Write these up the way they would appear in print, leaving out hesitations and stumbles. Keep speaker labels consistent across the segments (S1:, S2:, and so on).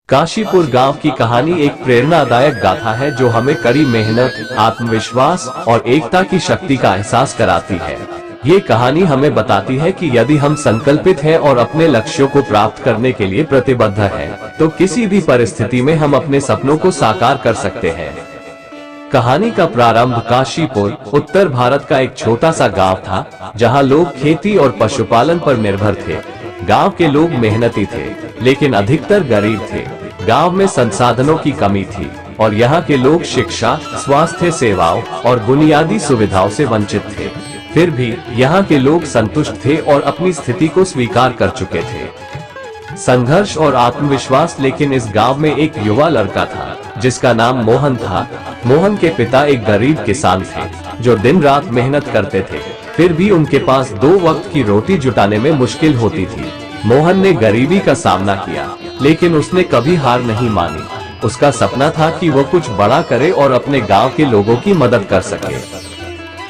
S1: काशीपुर गांव की कहानी एक प्रेरणादायक गाथा है जो हमें कड़ी मेहनत, आत्मविश्वास और एकता की शक्ति का एहसास कराती है। ये कहानी हमें बताती है कि यदि हम संकल्पित हैं और अपने लक्ष्यों को प्राप्त करने के लिए प्रतिबद्ध हैं, तो किसी भी परिस्थिति में हम अपने सपनों को साकार कर सकते हैं। कहानी का प्रारंभ काशीपुर, उत्तर भारत का एक छोटा सा गांव था, जहां लोग खेती और पशुपालन पर निर्भर थे। गांव के लोग मेहनती थे, लेकिन अधिकतर गरीब थे। गांव में संसाधनों की कमी थी और यहाँ के लोग शिक्षा, स्वास्थ्य सेवाओं और बुनियादी सुविधाओं से वंचित थे। फिर भी यहाँ के लोग संतुष्ट थे और अपनी स्थिति को स्वीकार कर चुके थे। संघर्ष और आत्मविश्वास। लेकिन इस गांव में एक युवा लड़का था जिसका नाम मोहन था। मोहन के पिता एक गरीब किसान थे जो दिन रात मेहनत करते थे। फिर भी उनके पास 2 वक्त की रोटी जुटाने में मुश्किल होती थी। मोहन ने गरीबी का सामना किया, लेकिन उसने कभी हार नहीं मानी। उसका सपना था कि वो कुछ बड़ा करे और अपने गांव के लोगों की मदद कर सके।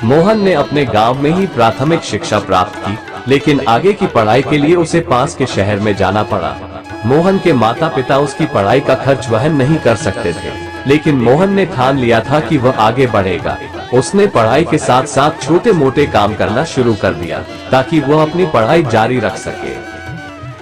S1: मोहन ने अपने गांव में ही प्राथमिक शिक्षा प्राप्त की, लेकिन आगे की पढ़ाई के लिए उसे पास के शहर में जाना पड़ा। मोहन के माता पिता उसकी पढ़ाई का खर्च वहन नहीं कर सकते थे, लेकिन मोहन ने ठान लिया था कि वह आगे बढ़ेगा। उसने पढ़ाई के साथ साथ छोटे मोटे काम करना शुरू कर दिया ताकि वह अपनी पढ़ाई जारी रख सके।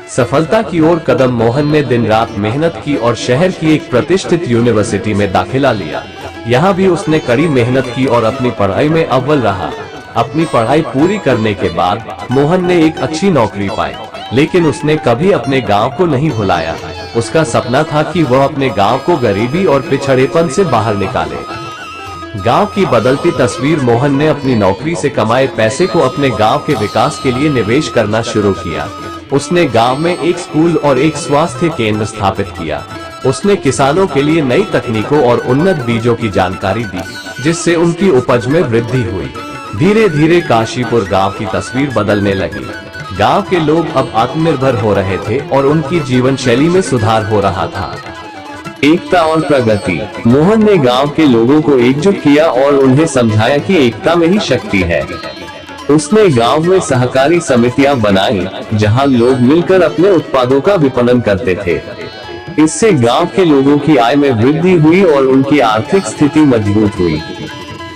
S1: सफलता की ओर कदम। मोहन ने दिन रात मेहनत की और शहर की एक प्रतिष्ठित यूनिवर्सिटी में दाखिला लिया। यहाँ भी उसने कड़ी मेहनत की और अपनी पढ़ाई में अव्वल रहा। अपनी पढ़ाई पूरी करने के बाद मोहन ने एक अच्छी नौकरी पाई, लेकिन उसने कभी अपने गांव को नहीं भुलाया। उसका सपना था कि वह अपने गांव को गरीबी और पिछड़ेपन से बाहर निकाले। गांव की बदलती तस्वीर। मोहन ने अपनी नौकरी से कमाए पैसे को अपने गांव के विकास के लिए निवेश करना शुरू किया। उसने गांव में एक स्कूल और एक स्वास्थ्य केंद्र स्थापित किया। उसने किसानों के लिए नई तकनीकों और उन्नत बीजों की जानकारी दी, जिससे उनकी उपज में वृद्धि हुई। धीरे धीरे काशीपुर गांव की तस्वीर बदलने लगी। गांव के लोग अब आत्मनिर्भर हो रहे थे और उनकी जीवन शैली में सुधार हो रहा था। एकता और प्रगति। मोहन ने गांव के लोगों को एकजुट किया और उन्हें समझाया कि एकता में ही शक्ति है। उसने गांव में सहकारी समितियां बनाई, जहां लोग मिलकर अपने उत्पादों का विपणन करते थे। इससे गांव के लोगों की आय में वृद्धि हुई और उनकी आर्थिक स्थिति मजबूत हुई।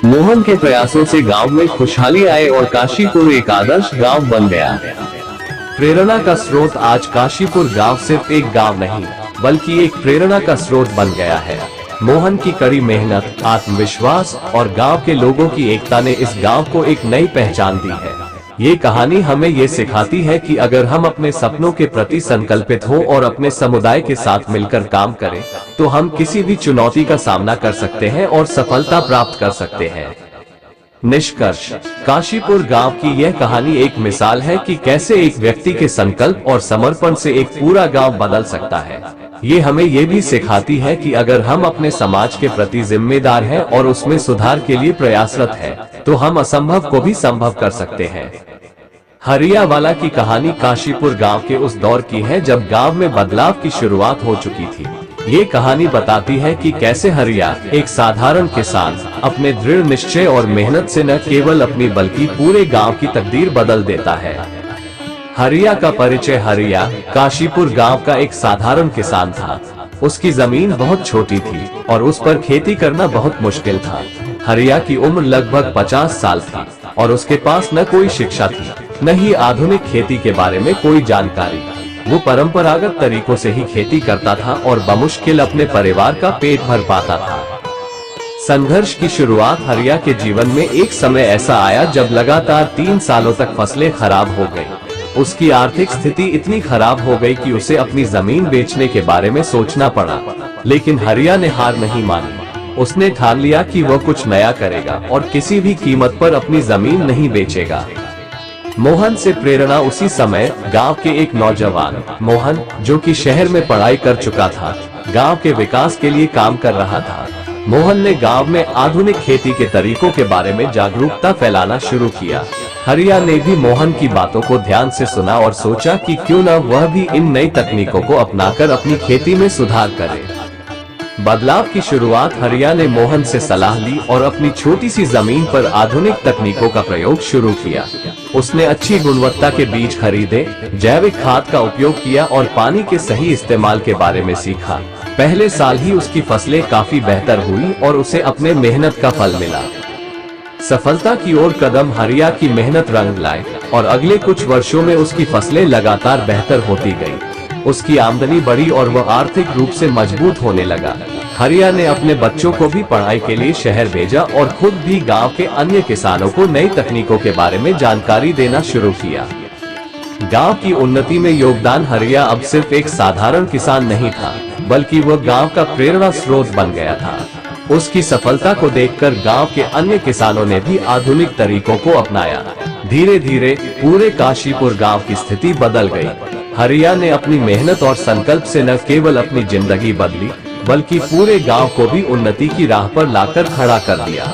S1: मोहन के प्रयासों से गांव में खुशहाली आई और काशीपुर एक आदर्श गांव बन गया। प्रेरणा का स्रोत। आज काशीपुर गांव सिर्फ एक गांव नहीं, बल्कि एक प्रेरणा का स्रोत बन गया है। मोहन की कड़ी मेहनत, आत्मविश्वास और गांव के लोगों की एकता ने इस गांव को एक नई पहचान दी है। ये कहानी हमें ये सिखाती है कि अगर हम अपने सपनों के प्रति संकल्पित हों और अपने समुदाय के साथ मिलकर काम करें, तो हम किसी भी चुनौती का सामना कर सकते हैं और सफलता प्राप्त कर सकते हैं। निष्कर्ष। काशीपुर गांव की यह कहानी एक मिसाल है कि कैसे एक व्यक्ति के संकल्प और समर्पण से एक पूरा गांव बदल सकता है। ये हमें ये भी सिखाती है कि अगर हम अपने समाज के प्रति जिम्मेदार हैं और उसमें सुधार के लिए प्रयासरत हैं, तो हम असंभव को भी संभव कर सकते हैं। हरियावाला की कहानी काशीपुर गांव के उस दौर की है जब गांव में बदलाव की शुरुआत हो चुकी थी। ये कहानी बताती है कि कैसे हरिया, एक साधारण किसान, अपने दृढ़ निश्चय और मेहनत से न केवल अपनी बल्कि पूरे गांव की तकदीर बदल देता है। हरिया का परिचय। हरिया काशीपुर गांव का एक साधारण किसान था। उसकी जमीन बहुत छोटी थी और उस पर खेती करना बहुत मुश्किल था। हरिया की उम्र लगभग 50 साल थी और उसके पास न कोई शिक्षा थी, न ही आधुनिक खेती के बारे में कोई जानकारी। वो परंपरागत तरीकों से ही खेती करता था और बमुश्किल अपने परिवार का पेट भर पाता था। संघर्ष की शुरुआत। हरिया के जीवन में एक समय ऐसा आया जब लगातार 3 सालों तक फसलें खराब हो गईं। उसकी आर्थिक स्थिति इतनी खराब हो गई कि उसे अपनी जमीन बेचने के बारे में सोचना पड़ा, लेकिन हरिया ने हार नहीं मानी। उसने ठान लिया कि वह कुछ नया करेगा और किसी भी कीमत पर अपनी जमीन नहीं बेचेगा। मोहन से प्रेरणा। उसी समय गांव के एक नौजवान मोहन, जो कि शहर में पढ़ाई कर चुका था, गांव के विकास के लिए काम कर रहा था। मोहन ने गांव में आधुनिक खेती के तरीकों के बारे में जागरूकता फैलाना शुरू किया। हरिया ने भी मोहन की बातों को ध्यान से सुना और सोचा कि क्यों न वह भी इन नई तकनीकों को अपनाकर अपनी खेती में सुधार करे। बदलाव की शुरुआत हरिया ने मोहन से सलाह ली और अपनी छोटी सी जमीन पर आधुनिक तकनीकों का प्रयोग शुरू किया। उसने अच्छी गुणवत्ता के बीज खरीदे, जैविक खाद का उपयोग किया और पानी के सही इस्तेमाल के बारे में सीखा। पहले साल ही उसकी फसलें काफी बेहतर हुई और उसे अपने मेहनत का फल मिला। सफलता की ओर कदम हरिया की मेहनत रंग लाए और अगले कुछ वर्षों में उसकी फसलें लगातार बेहतर होती गईं। उसकी आमदनी बढ़ी और वह आर्थिक रूप से मजबूत होने लगा। हरिया ने अपने बच्चों को भी पढ़ाई के लिए शहर भेजा और खुद भी गांव के अन्य किसानों को नई तकनीकों के बारे में जानकारी देना शुरू किया। गांव की उन्नति में योगदान हरिया अब सिर्फ एक साधारण किसान नहीं था, बल्कि वह गांव का प्रेरणा स्रोत बन गया था। उसकी सफलता को देखकर गांव के अन्य किसानों ने भी आधुनिक तरीकों को अपनाया। धीरे धीरे पूरे काशीपुर गांव की स्थिति बदल गई। हरिया ने अपनी मेहनत और संकल्प से न केवल अपनी जिंदगी बदली, बल्कि पूरे गांव को भी उन्नति की राह पर लाकर खड़ा कर दिया।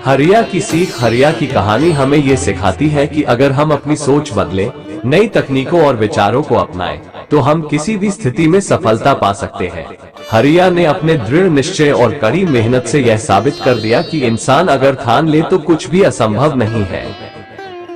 S1: हरिया की सीख, हरिया की कहानी हमें ये सिखाती है कि अगर हम अपनी सोच बदलें, नई तकनीकों और विचारों को अपनाएं, तो हम किसी भी स्थिति में सफलता पा सकते हैं। हरिया ने अपने दृढ़ निश्चय और कड़ी मेहनत से यह साबित कर दिया कि इंसान अगर ठान ले तो कुछ भी असंभव नहीं है।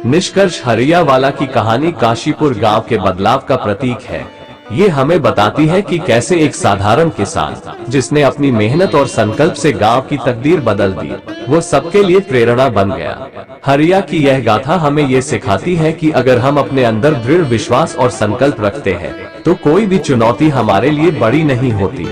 S1: निष्कर्ष, हरिया वाला की कहानी काशीपुर गांव के बदलाव का प्रतीक है। ये हमें बताती है कि कैसे एक साधारण किसान, जिसने अपनी मेहनत और संकल्प से गांव की तकदीर बदल दी, वो सबके लिए प्रेरणा बन गया। हरिया की यह गाथा हमें ये सिखाती है कि अगर हम अपने अंदर दृढ़ विश्वास और संकल्प रखते हैं, तो कोई भी चुनौती हमारे लिए बड़ी नहीं होती।